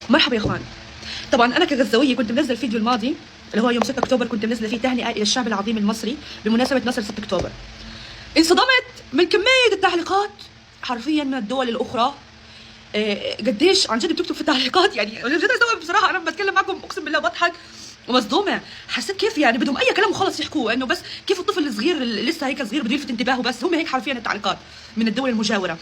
مرحبا يا اخوان. طبعا انا كغزاويه كنت منزل الفيديو الماضي اللي هو يوم 6 اكتوبر، كنت منزله فيه تهنئه الى الشعب العظيم المصري بمناسبه نصر 6 اكتوبر. انصدمت من كميه التعليقات حرفيا من الدول الاخرى. قديش عن جد بتكتب في التعليقات، يعني جد استوعب بصراحه. انا بتكلم معكم اقسم بالله بضحك ومصدومه. حسيت كيف يعني بدهم اي كلام وخلص يحكوه، انه بس كيف الطفل الصغير اللي لسه هيك صغير بده يلفت انتباهه، بس هم هيك حرفيا التعليقات من الدول المجاوره.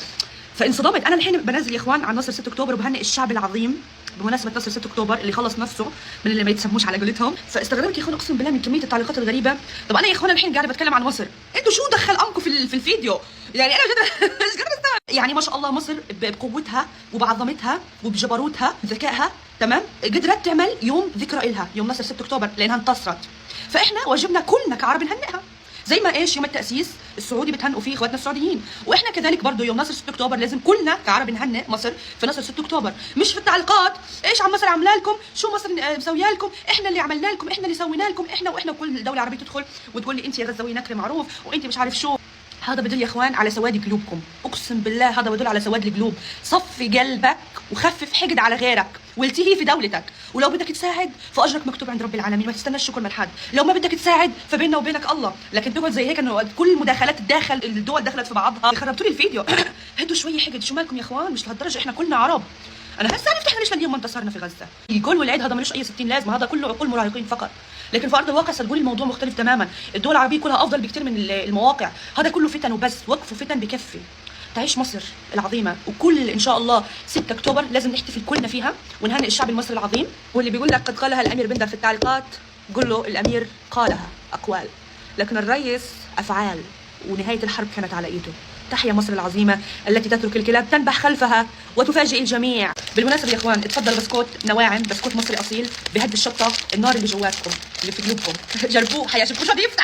فانصدمت. انا الحين بنزل يا اخوان عن نصر 6 اكتوبر وبهنئ الشعب العظيم بمناسبه نصر 6 اكتوبر اللي خلص نفسه من اللي ما يتسموش على قولتهم. فاستغربت يا اخوان اقسم بالله من كميه التعليقات الغريبه. طب انا يا اخوان الحين قاعده بتكلم عن مصر، انتوا شو دخل امكم في الفيديو؟ يعني انا جد مش قادره استوعب. يعني ما شاء الله مصر بقوتها وبعظمتها وبجبروتها ذكائها تمام قدرت تعمل يوم ذكرى إلها، يوم نصر 6 اكتوبر، لانها انتصرت. فاحنا واجبنا كلنا كعرب نهنئها، زي ما ايش يوم التاسيس السعودي بتهنئوا فيه اخواتنا السعوديين، واحنا كذلك برضه يوم نصر 6 اكتوبر لازم كلنا كعرب نهنئ مصر في نصر 6 اكتوبر. مش في التعليقات ايش عم مصر عامله لكم، شو مصر مسويه لكم، احنا اللي عملنا لكم، احنا اللي سوينا لكم، احنا واحنا وكل دوله عربيه تدخل وتقول لي انت يا غزاوي نكره معروف وانت مش عارف شو. هذا بدل يا اخوان على سواد قلوبكم، اقسم بالله هذا بدل على سواد القلوب. صفي قلبك وخفف حقد على غيرك والتهي في دولتك، ولو بدك تساعد فاجرك مكتوب عند رب العالمين، ما تستناش شكر من حد. لو ما بدك تساعد فبيننا وبينك الله، لكن تقعد زي هيك انه كل المداخلات الدول دخلت في بعضها. خربتوا لي الفيديو. هدوا شويه حقد، شو مالكم يا اخوان؟ مش لهالدرجه، احنا كلنا عرب. انا هسه عرفت احنا ليش اليوم ما انتصرنا في غزه. الجول والعيد هذا ملوش اي 60 لازمه، هذا كله عقول مراهقين فقط. لكن في ارض الواقع صدقوني الموضوع مختلف تماما. الدول العربيه كلها افضل بكثير من المواقع. هذا كله فتن وبس، وقفوا فتن بكفي. تعيش مصر العظيمه، وكل ان شاء الله 6 اكتوبر لازم نحتفل كلنا فيها ونهنئ الشعب المصري العظيم. واللي بيقول لك قد قالها الامير بندر في التعليقات، قل له الامير قالها اقوال لكن الرئيس افعال، ونهايه الحرب كانت على ايده. تحيا مصر العظيمه التي تترك الكلاب تنبح خلفها وتفاجئ الجميع. بالمناسبه يا اخوان اتفضل بسكوت نواعم، بسكوت مصري اصيل بهدي الشطه النار اللي جواتكم اللي في قلوبكم. جربوه حيعجبكم. شو بده يفتح